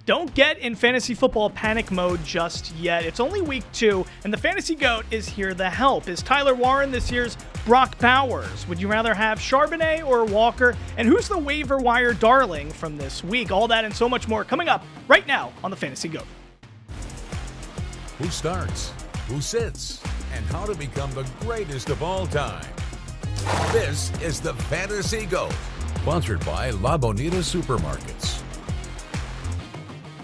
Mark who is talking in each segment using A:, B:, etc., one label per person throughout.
A: Don't get in fantasy football panic mode just yet. It's only week 2, and the Fantasy GOAT is here to help. Is Tyler Warren this year's Brock Bowers? Would you rather have Charbonnet or Walker? And who's the waiver wire darling from this week? All that and so much more coming up right now on the Fantasy GOAT.
B: Who starts? Who sits? And how to become the greatest of all time. This is the Fantasy GOAT, sponsored by La Bonita Supermarkets.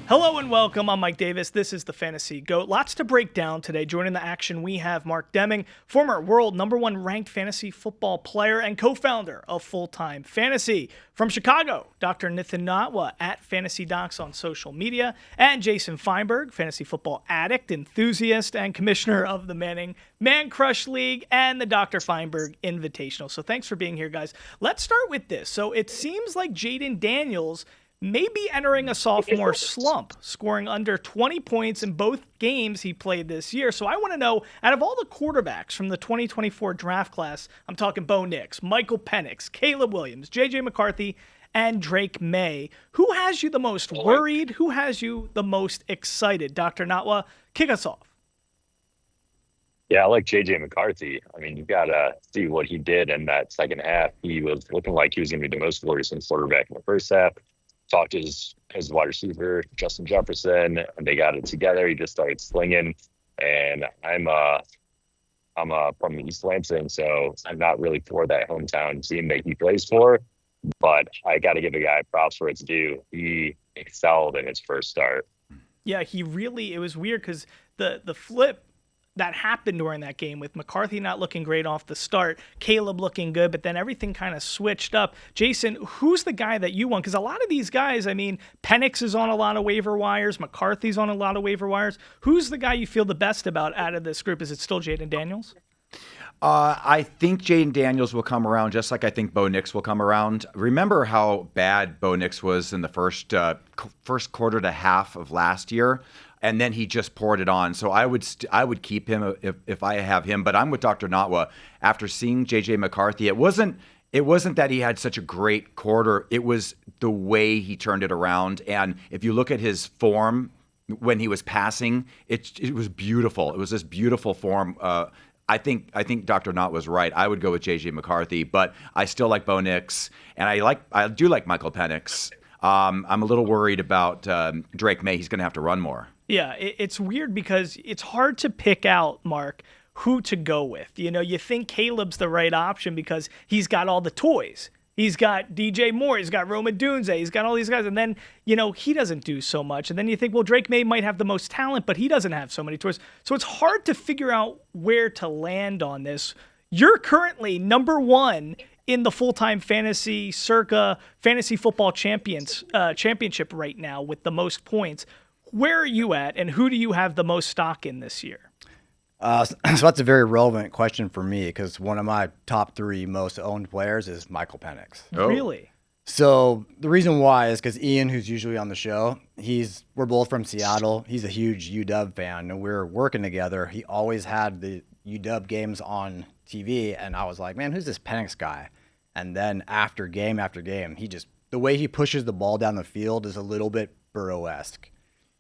A: Hello and welcome. I'm Mike Davis. This is the Fantasy GOAT. Lots to break down today. Joining the action, we have Mark Deming, former world #1 ranked fantasy football player and co-founder of Full Time Fantasy. From Chicago, Dr. Nithin Natwa at Fantasy Docs on social media, and Jason Feinberg, fantasy football addict, enthusiast, and commissioner of the Manning Man Crush League and the Dr. Feinberg Invitational. So thanks for being here, guys. Let's start with this. So it seems like Jayden Daniels may be entering a sophomore slump, scoring under 20 points in both games he played this year. So I want to know, out of all the quarterbacks from the 2024 draft class, I'm talking Bo Nix, Michael Penix, Caleb Williams, J.J. McCarthy, and Drake May, who has you the most worried? Who has you the most excited? Dr. Natwa, kick us off.
C: Yeah, I like J.J. McCarthy. I mean, you've got to see what he did in that second half. He was looking like he was going to be the most worrisome quarterback in the first half. Talked to his wide receiver, Justin Jefferson, and they got it together. He just started slinging. And I'm from East Lansing, so I'm not really for that hometown team that he plays for. But I got to give a guy props where it's due. He excelled in his first start.
A: Yeah, it was weird because the flip that happened during that game with McCarthy not looking great off the start, Caleb looking good, but then everything kind of switched up. Jason, who's the guy that you want? Because a lot of these guys, I mean, Penix is on a lot of waiver wires, McCarthy's on a lot of waiver wires. Who's the guy you feel the best about out of this group? Is it still Jayden Daniels?
D: I think Jayden Daniels will come around, just like I think Bo Nix will come around. Remember how bad Bo Nix was in the first quarter to half of last year? And then he just poured it on. So I would keep him if I have him. But I'm with Dr. Natwa. After seeing J.J. McCarthy, it wasn't that he had such a great quarter. It was the way he turned it around. And if you look at his form when he was passing, it was beautiful. It was this beautiful form. I think Dr. Knott was right. I would go with J.J. McCarthy, but I still like Bo Nix, and I do like Michael Penix. I'm a little worried about Drake May. He's going to have to run more.
A: Yeah, it's weird because it's hard to pick out, Mark, who to go with. You know, you think Caleb's the right option because he's got all the toys. He's got DJ Moore, he's got Rome Odunze, he's got all these guys, and then, you know, he doesn't do so much. And then you think, well, Drake May might have the most talent, but he doesn't have so many toys. So it's hard to figure out where to land on this. You're currently #1 in the full-time fantasy circa fantasy football championship right now with the most points. Where are you at, and who do you have the most stock in this year?
E: So that's a very relevant question for me because one of my top 3 most owned players is Michael Penix.
A: Oh. Really?
E: So the reason why is because Ian, who's usually on the show, we're both from Seattle. He's a huge UW fan, and we're working together. He always had the UW games on TV, and I was like, man, who's this Penix guy? And then after game, the way he pushes the ball down the field is a little bit Burrow-esque.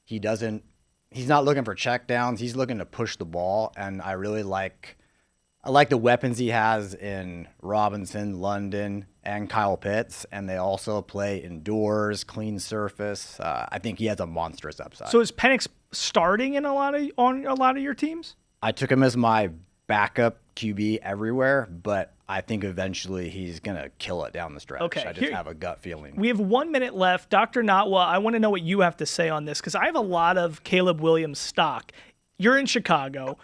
E: He's not looking for checkdowns. He's looking to push the ball, and I really like the weapons he has in Robinson, London, and Kyle Pitts, and they also play indoors, clean surface. I think he has a monstrous upside.
A: So is Penix starting on a lot of your teams?
E: I took him as my backup QB everywhere, but I think eventually he's going to kill it down the stretch.
A: Okay,
E: I just have a gut feeling.
A: We have 1 minute left. Dr. Natwa, I want to know what you have to say on this because I have a lot of Caleb Williams stock. You're in Chicago.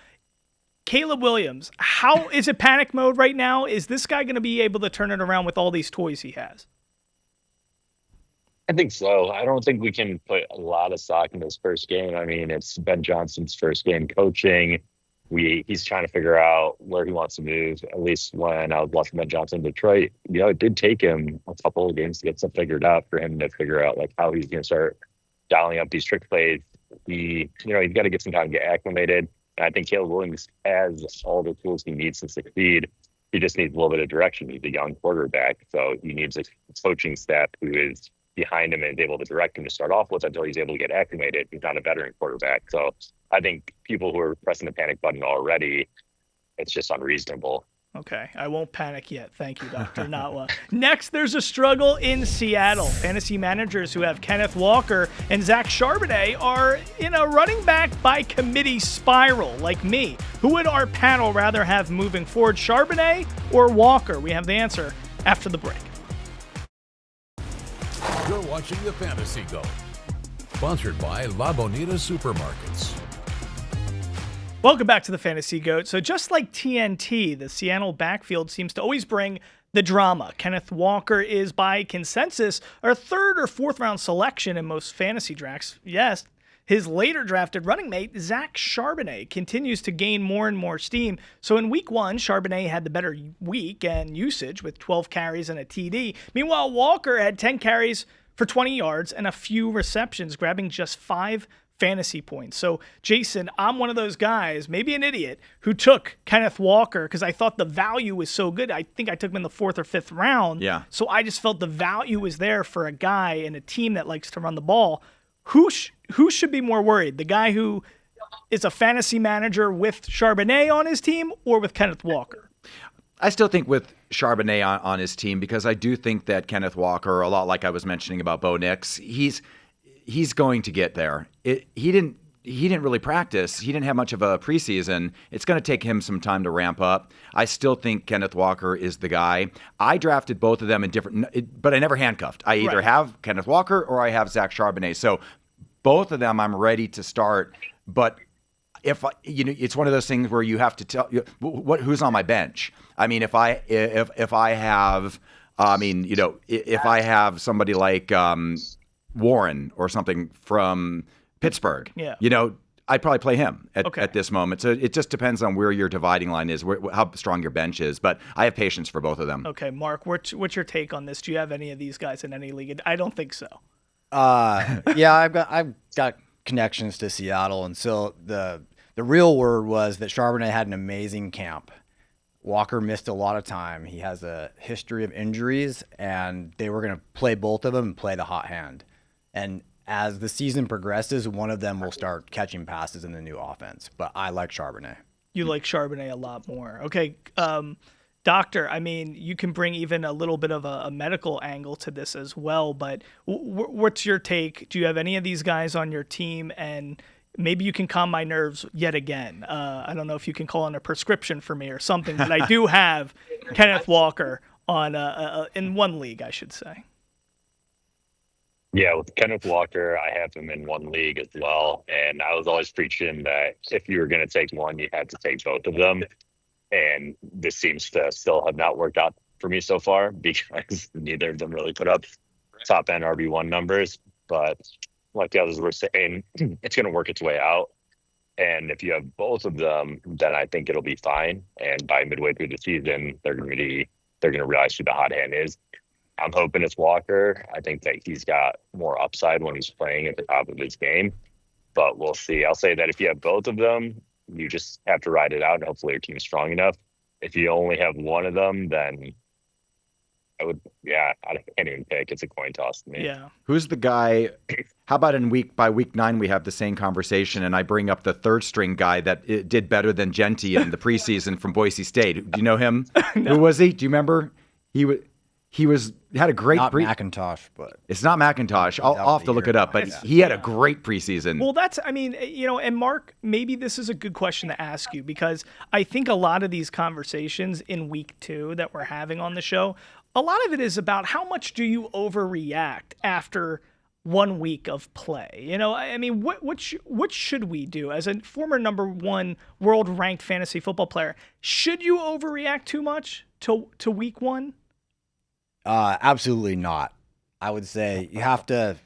A: Caleb Williams, how is it panic mode right now? Is this guy going to be able to turn it around with all these toys he has?
C: I think so. I don't think we can put a lot of stock in this first game. I mean, it's Ben Johnson's first game coaching. He's trying to figure out where he wants to move. At least when I was watching Ben Johnson in Detroit, you know, it did take him a couple of games to get stuff figured out for him to figure out like how he's going to start dialing up these trick plays. He's got to get some time to get acclimated. And I think Caleb Williams has all the tools he needs to succeed. He just needs a little bit of direction. He's a young quarterback, so he needs a coaching staff who is behind him and is able to direct him to start off with until he's able to get acclimated. He's not a veteran quarterback. So I think people who are pressing the panic button already, it's just unreasonable.
A: Okay, I won't panic yet. Thank you, Dr. Natwa. Next, there's a struggle in Seattle. Fantasy managers who have Kenneth Walker and Zach Charbonnet are in a running back by committee spiral, like me. Who would our panel rather have moving forward, Charbonnet or Walker? We have the answer after the break.
B: You're watching the Fantasy Go, sponsored by La Bonita Supermarkets.
A: Welcome back to the Fantasy Goat. So just like TNT, the Seattle backfield seems to always bring the drama. Kenneth Walker is, by consensus, our third or fourth round selection in most fantasy drafts. Yes, his later drafted running mate, Zach Charbonnet, continues to gain more and more steam. So in week 1, Charbonnet had the better week and usage with 12 carries and a TD. Meanwhile, Walker had 10 carries for 20 yards and a few receptions, grabbing just 5 fantasy points. So, Jason, I'm one of those guys, maybe an idiot, who took Kenneth Walker because I thought the value was so good. I think I took him in the 4th or 5th round.
D: Yeah.
A: So I just felt the value was there for a guy in a team that likes to run the ball. Who should be more worried? The guy who is a fantasy manager with Charbonnet on his team or with Kenneth Walker?
D: I still think with Charbonnet on his team, because I do think that Kenneth Walker, a lot like I was mentioning about Bo Nix, he's going to get there. He didn't really practice. He didn't have much of a preseason. It's going to take him some time to ramp up. I still think Kenneth Walker is the guy. I drafted both of them in different, but I never handcuffed. I either have Kenneth Walker or I have Zach Charbonnet. So both of them I'm ready to start. But if it's one of those things where you have to tell who's on my bench. I mean, if I have, if I have somebody like Warren or something from Pittsburgh, I'd probably play him at this moment. So it just depends on where your dividing line is, how strong your bench is. But I have patience for both of them.
A: Okay, Mark, what's your take on this? Do you have any of these guys in any league? I don't think so.
E: Yeah, I've got connections to Seattle, and so the real word was that Charbonnet had an amazing camp. Walker missed a lot of time. He has a history of injuries, and they were going to play both of them and play the hot hand. And as the season progresses, one of them will start catching passes in the new offense. But I like Charbonnet.
A: You like Charbonnet a lot more. Okay, Doctor, I mean, you can bring even a little bit of a medical angle to this as well, but what's your take? Do you have any of these guys on your team? And maybe you can calm my nerves yet again. I don't know if you can call in a prescription for me or something, but I do have Kenneth Walker on in one league, I should say.
C: Yeah, with Kenneth Walker, I have him in one league as well. And I was always preaching that if you were going to take one, you had to take both of them. And this seems to still have not worked out for me so far because neither of them really put up top end RB1 numbers. But like the others were saying, it's going to work its way out. And if you have both of them, then I think it'll be fine. And by midway through the season, they're going to realize who the hot hand is. I'm hoping it's Walker. I think that he's got more upside when he's playing at the top of his game, but we'll see. I'll say that if you have both of them, you just have to ride it out, and hopefully your team's strong enough. If you only have one of them, then I can't even pick. It's a coin toss to me.
A: Yeah.
D: Who's the guy? How about by week 9 we have the same conversation, and I bring up the third string guy that did better than Genti in the preseason from Boise State. Do you know him? No. Who was he? Do you remember? He had a great
E: not McIntosh, but
D: it's not McIntosh. I'll have to look it up, but he had a great preseason.
A: Well, and Mark, maybe this is a good question to ask you because I think a lot of these conversations in week 2 that we're having on the show, a lot of it is about how much do you overreact after 1 week of play. I mean, what should we do as a former number 1 world ranked fantasy football player? Should you overreact too much to week 1?
E: Absolutely not. I would say you have to.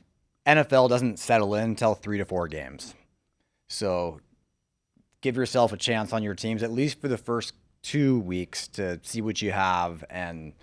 E: NFL doesn't settle in until 3 to 4 games, so give yourself a chance on your teams at least for the first 2 weeks to see what you have and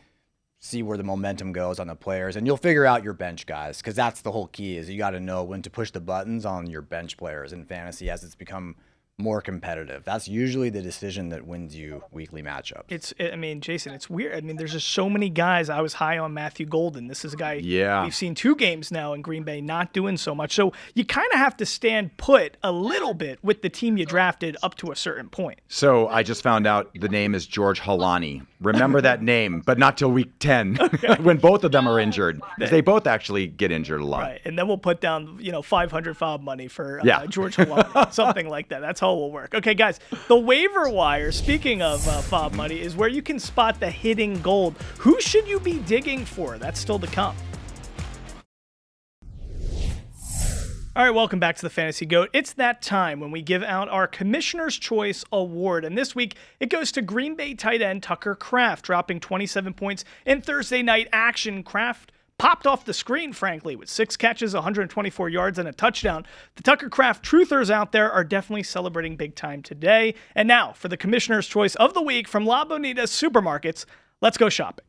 E: see where the momentum goes on the players, and you'll figure out your bench guys because that's the whole key. Is you got to know when to push the buttons on your bench players in fantasy as it's become more competitive. That's usually the decision that wins you weekly matchups.
A: I mean, Jason, it's weird. I mean, there's just so many guys. I was high on Matthew Golden. This is a guy we've seen 2 games now in Green Bay not doing so much. So you kind of have to stand put a little bit with the team you drafted up to a certain point.
D: So I just found out the name is George Halani. Remember that name, but not till week 10 when both of them are injured. They both actually get injured a lot.
A: Right, and then we'll put down 500 fob money for George Halani, something like that. That's how it will work. Okay, guys, the waiver wire, speaking of fob money, is where you can spot the hidden gold. Who should you be digging for? That's still to come. All right, welcome back to the Fantasy GOAT. It's that time when we give out our Commissioner's Choice Award, and this week it goes to Green Bay tight end Tucker Kraft, dropping 27 points in Thursday night action. Kraft popped off the screen, frankly, with 6 catches, 124 yards, and a touchdown. The Tucker Kraft truthers out there are definitely celebrating big time today. And now, for the Commissioner's Choice of the Week from La Bonita Supermarkets, let's go shopping.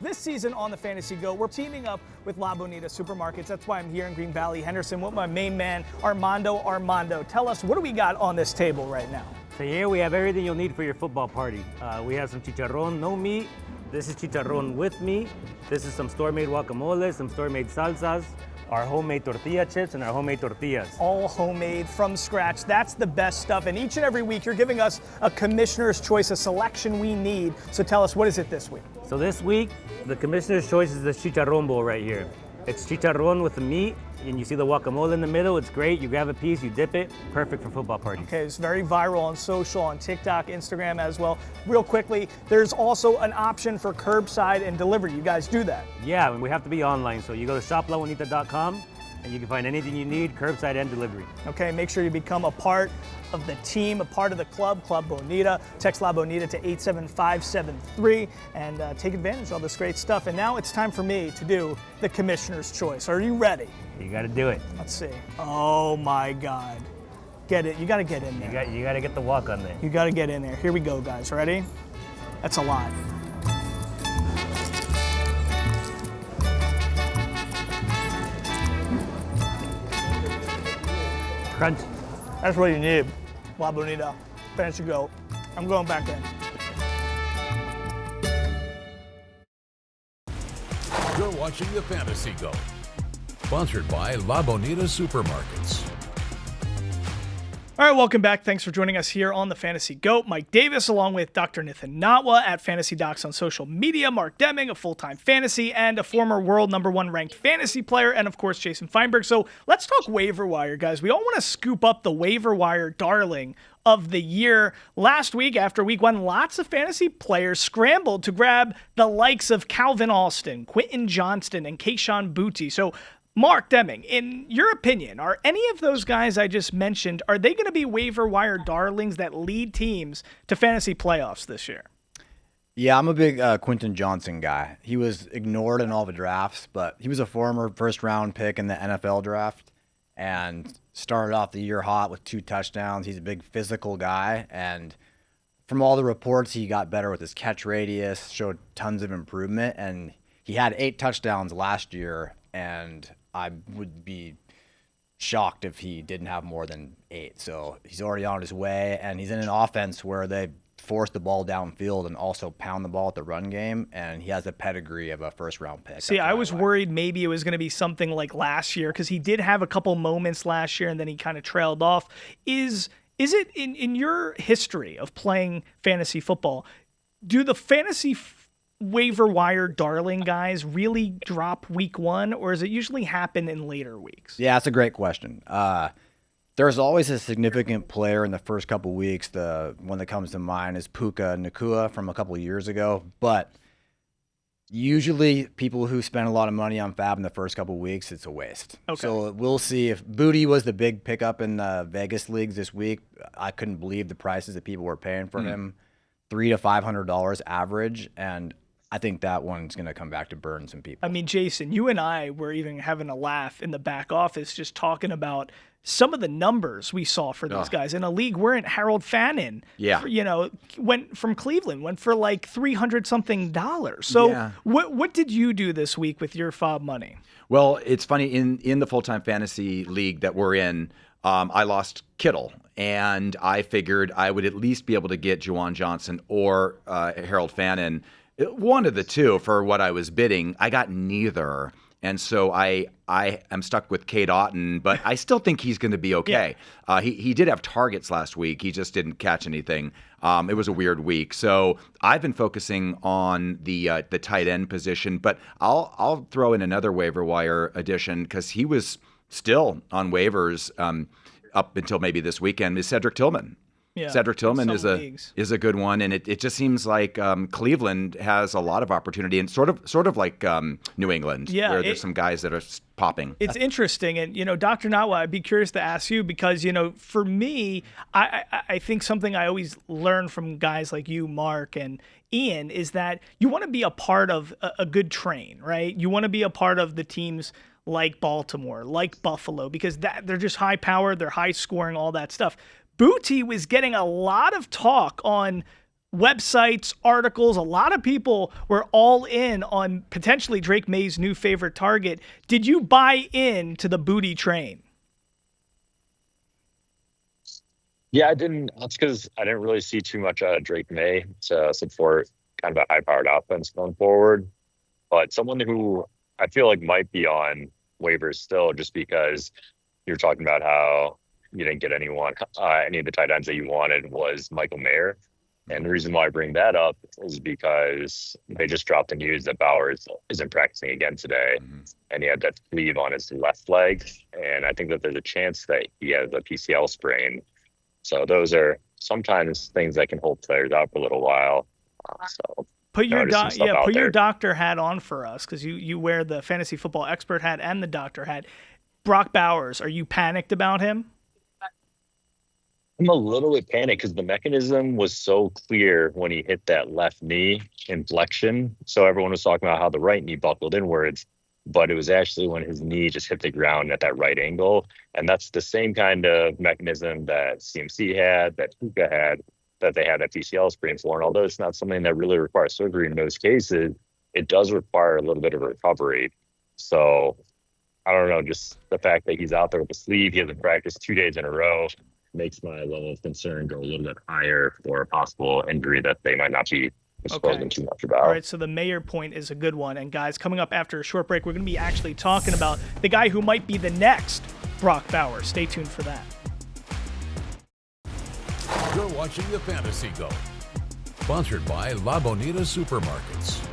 A: This season on the Fantasy GOAT, we're teaming up with La Bonita Supermarkets. That's why I'm here in Green Valley, Henderson, with my main man, Armando. Tell us, what do we got on this table right now?
F: So here we have everything you'll need for your football party. We have some chicharrón, no meat. This is chicharrón with meat. This is some store-made guacamole, some store-made salsas, our homemade tortilla chips, and our homemade tortillas.
A: All homemade from scratch. That's the best stuff. And each and every week, you're giving us a Commissioner's Choice, a selection we need. So tell us, what is it this week?
F: So this week, the Commissioner's Choice is the chicharrón bowl right here. It's chicharrón with the meat, and you see the guacamole in the middle. It's great. You grab a piece, you dip it. Perfect for football parties.
A: Okay, it's very viral on social, on TikTok, Instagram as well. Real quickly, there's also an option for curbside and delivery. You guys do that?
F: Yeah, and we have to be online. So you go to shoplabonita.com, and you can find anything you need, curbside and delivery.
A: Okay, make sure you become a part of the team, a part of the club, Club Bonita. Text La Bonita to 87573 and take advantage of all this great stuff. And now it's time for me to do the Commissioner's Choice. Are you ready?
F: You got to do it.
A: Let's see. Oh my God. Get it. You got to get in there.
F: You got to get the walk on there.
A: You got to get in there. Here we go, guys. Ready? That's a lot.
F: Crunch.
A: That's what you need. La Bonita, Fantasy GOAT. I'm going back in.
B: You're watching the Fantasy GOAT, sponsored by La Bonita Supermarkets.
A: All right, welcome back. Thanks for joining us here on the Fantasy GOAT. Mike Davis, along with Dr. Nithin Natwa at Fantasy Docs on social media. Mark Deming, a full-time fantasy and a former world #1 ranked fantasy player. And, of course, Jason Feinberg. So let's talk waiver wire, guys. We all want to scoop up the waiver wire darling of the year. Last week, after week 1, lots of fantasy players scrambled to grab the likes of Calvin Austin, Quentin Johnston, and Kayshon Boutte. So Mark Deming, in your opinion, are any of those guys I just mentioned, are they going to be waiver wire darlings that lead teams to fantasy playoffs this year?
E: Yeah, I'm a big Quentin Johnston guy. He was ignored in all the drafts, but he was a former first-round pick in the NFL draft and started off the year hot with 2 touchdowns. He's a big physical guy, and from all the reports, he got better with his catch radius, showed tons of improvement, and he had 8 touchdowns last year, and I would be shocked if he didn't have more than 8. So he's already on his way, and he's in an offense where they force the ball downfield and also pound the ball at the run game, and he has a pedigree of a first-round pick.
A: See, I was worried maybe it was going to be something like last year because he did have a couple moments last year, and then he kind of trailed off. Is it in your history of playing fantasy football, do the fantasy waiver wire darling guys really drop week 1, or does it usually happen in later weeks?
E: Yeah, that's a great question. There's always a significant player in the first couple weeks. The one that comes to mind is Puka Nacua from a couple of years ago. But usually people who spend a lot of money on Fab in the first couple weeks, it's a waste.
A: Okay.
E: So we'll see. If Boutte was the big pickup in the Vegas leagues this week, I couldn't believe the prices that people were paying for him. $300 to $500 average, and I think that one's going to come back to burn some people.
A: I mean, Jason, you and I were even having a laugh in the back office just talking about some of the numbers we saw for these guys. In a league we're in, Harold Fannin, went from Cleveland, went for like $300-something. So what did you do this week with your FOB money?
D: Well, it's funny, in the full-time fantasy league that we're in, I lost Kittle, and I figured I would at least be able to get Juwan Johnson or Harold Fannin, one of the two for what I was bidding. I got neither. And so I am stuck with Cade Otton, but I still think he's going to be okay. Yeah. He did have targets last week. He just didn't catch anything. It was a weird week. So I've been focusing on the tight end position, but I'll throw in another waiver wire addition because he was still on waivers up until maybe this weekend, is Cedric Tillman. Yeah, Cedric Tillman is a good one, and it just seems like Cleveland has a lot of opportunity, and sort of like New England, where there's some guys that are popping.
A: It's interesting, and Dr. Natwa, I'd be curious to ask you because for me, I think something I always learn from guys like you, Mark, and Ian is that you want to be a part of a good train, right? You want to be a part of the teams like Baltimore, like Buffalo, because they're just high powered, they're high scoring, all that stuff. Booty was getting a lot of talk on websites, articles. A lot of people were all in on potentially Drake May's new favorite target. Did you buy into the Booty train?
C: Yeah, I didn't. That's because I didn't really see too much Drake May to support kind of a high-powered offense going forward. But someone who I feel like might be on waivers still, just because you're talking about how you didn't get any of the tight ends that you wanted, was Michael Mayer. And the reason why I bring that up is because they just dropped the news that Bowers isn't practicing again today. Mm-hmm. And he had that sleeve on his left leg. And I think that there's a chance that he has a PCL sprain. So those are sometimes things that can hold players out for a little while.
A: Put your doctor hat on for us, because you wear the fantasy football expert hat and the doctor hat. Brock Bowers, are you panicked about him?
C: I'm a little bit panicked because the mechanism was so clear when he hit that left knee inflection. So everyone was talking about how the right knee buckled inwards, but it was actually when his knee just hit the ground at that right angle. And that's the same kind of mechanism that CMC had, that Puka had, that they had at PCL sprain for. And although it's not something that really requires surgery in most cases, it does require a little bit of recovery. So I don't know, just the fact that he's out there with the sleeve, he hasn't practiced 2 days in a row, makes my level of concern go a little bit higher for a possible injury that they might not be exposing too much about.
A: All right, so the Mayer point is a good one. And guys, coming up after a short break, we're going to be actually talking about the guy who might be the next Brock Bowers. Stay tuned for that.
B: You're watching the Fantasy Go, sponsored by La Bonita Supermarkets.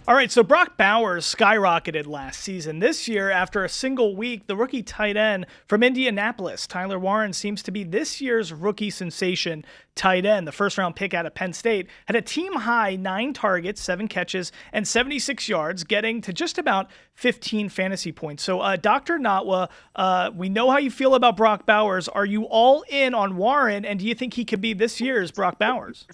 A: All right, so Brock Bowers skyrocketed last season. This year, after a single week, the rookie tight end from Indianapolis, Tyler Warren, seems to be this year's rookie sensation tight end. The first-round pick out of Penn State had a team-high 9 targets, 7 catches, and 76 yards, getting to just about 15 fantasy points. So, Dr. Natwa, we know how you feel about Brock Bowers. Are you all in on Warren, and do you think he could be this year's Brock Bowers?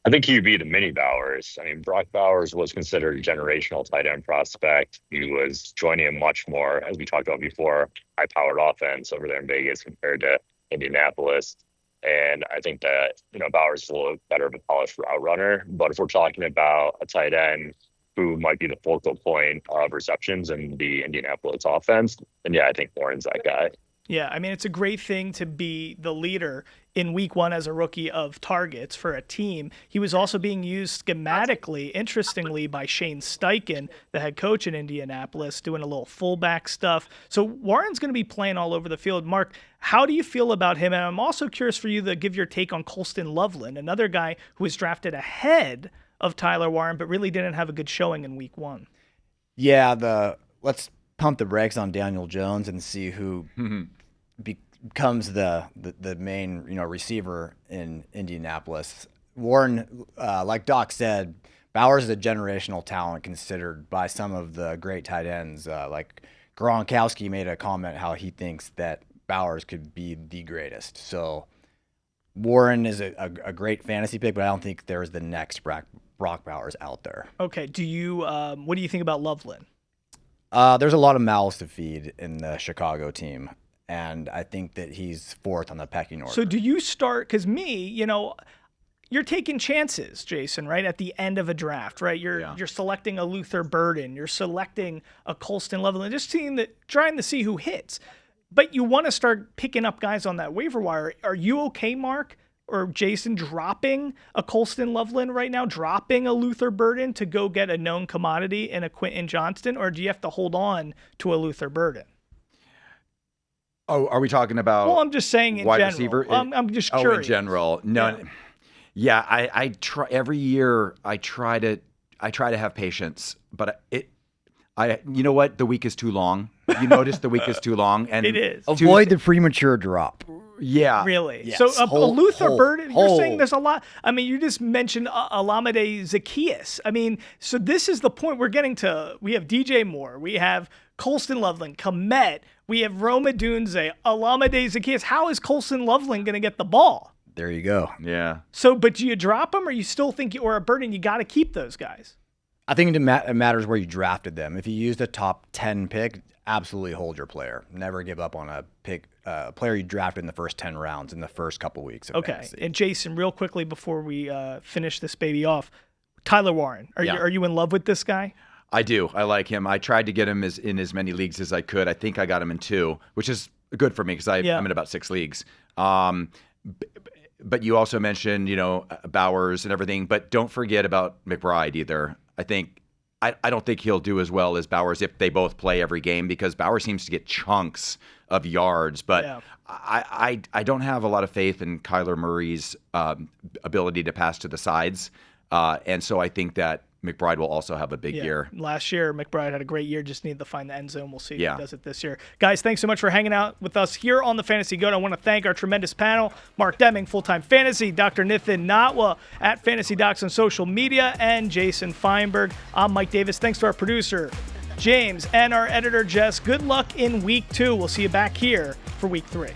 C: I think he'd be the mini Bowers. I mean, Brock Bowers was considered a generational tight end prospect. He was joining a much more, as we talked about before, high-powered offense over there in Vegas compared to Indianapolis. And I think that, Bowers is a little better of a polished route runner. But if we're talking about a tight end who might be the focal point of receptions in the Indianapolis offense, then yeah, I think Warren's that guy.
A: Yeah, I mean, it's a great thing to be the leader in week 1 as a rookie of targets for a team. He was also being used schematically, interestingly, by Shane Steichen, the head coach in Indianapolis, doing a little fullback stuff. So Warren's going to be playing all over the field. Mark, how do you feel about him? And I'm also curious for you to give your take on Colston Loveland, another guy who was drafted ahead of Tyler Warren, but really didn't have a good showing in week 1.
E: Yeah, let's pump the brakes on Daniel Jones and see who becomes the main receiver in Indianapolis. Warren, like Doc said, Bowers is a generational talent considered by some of the great tight ends. Like Gronkowski made a comment how he thinks that Bowers could be the greatest. So Warren is a great fantasy pick, but I don't think there's the next Brock Bowers out there.
A: Okay, what do you think about Loveland?
E: There's a lot of mouths to feed in the Chicago team, and I think that he's 4th on the pecking order.
A: So do you start, because me, you're taking chances, Jason, right? At the end of a draft, right? You're selecting a Luther Burden, you're selecting a Colston Loveland, just trying to see who hits. But you want to start picking up guys on that waiver wire. Are you okay, Mark, or Jason, dropping a Colston Loveland right now, dropping a Luther Burden to go get a known commodity in a Quentin Johnston, or do you have to hold on to a Luther Burden?
D: Oh, are we talking about?
A: Well, I'm just saying in
D: wide
A: general.
D: receiver?
A: I'm just curious.
D: Oh, in general, no. Yeah, I try every year. I try to have patience, but you know what? The week is too long. You notice the week is too long, and
A: it is.
E: Avoid the premature drop.
D: Yeah.
A: Really?
E: Yes.
A: So a Luther Burden, you're saying there's a lot. I mean, you just mentioned Olamide Zaccheaus. I mean, so this is the point we're getting to. We have DJ Moore. We have Colston Loveland, Komet. We have Roma Dunze, Olamide Zaccheaus. How is Colston Loveland going to get the ball?
E: There you go.
D: Yeah.
A: So, but do you drop them, or you still think, or a Burden, you got to keep those guys?
E: I think it matters where you drafted them. If you used a top 10 pick, absolutely hold your player. Never give up on a player you drafted in the first 10 rounds in the first couple weeks of fantasy.
A: And Jason, real quickly before we finish this baby off, Tyler Warren, are you in love with this guy?
D: I do. I like him. I tried to get him in as many leagues as I could. I think I got him in 2, which is good for me because I'm in about 6 leagues. But you also mentioned, Bowers and everything. But don't forget about McBride either. I don't think he'll do as well as Bowers if they both play every game, because Bowers seems to get chunks of yards. But I don't have a lot of faith in Kyler Murray's ability to pass to the sides. And so I think that McBride will also have a big year.
A: Last year, McBride had a great year. Just needed to find the end zone. We'll see if he does it this year. Guys, thanks so much for hanging out with us here on the Fantasy G.O.A.T. I want to thank our tremendous panel, Mark Deming, Full-Time Fantasy, Dr. Nithin Natwa at Fantasy Docs on social media, and Jason Feinberg. I'm Mike Davis. Thanks to our producer, James, and our editor, Jess. Good luck in Week 2. We'll see you back here for Week 3.